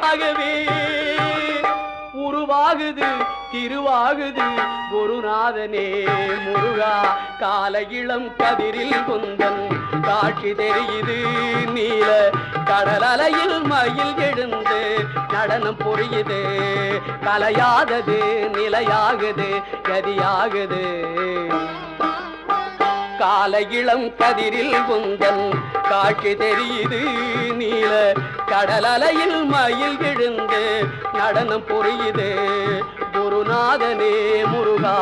உருவாகவே உருவாகுது திருவாகுது குருநாதனே முருகா. கால இளம் கதிரில் குந்தன் காட்சி தெரியுது நீல கடலலையில் மயில் எழுந்து நடனம் புரியுது. கலையாதது நிலையாகுது கதியாகுது. கால இளம் கதிரில் குந்தன் காட்சி தெரியுது நீல கடலலையில் மயில் எழுந்து நடனம் புரியுது குருநாதனே முருகா.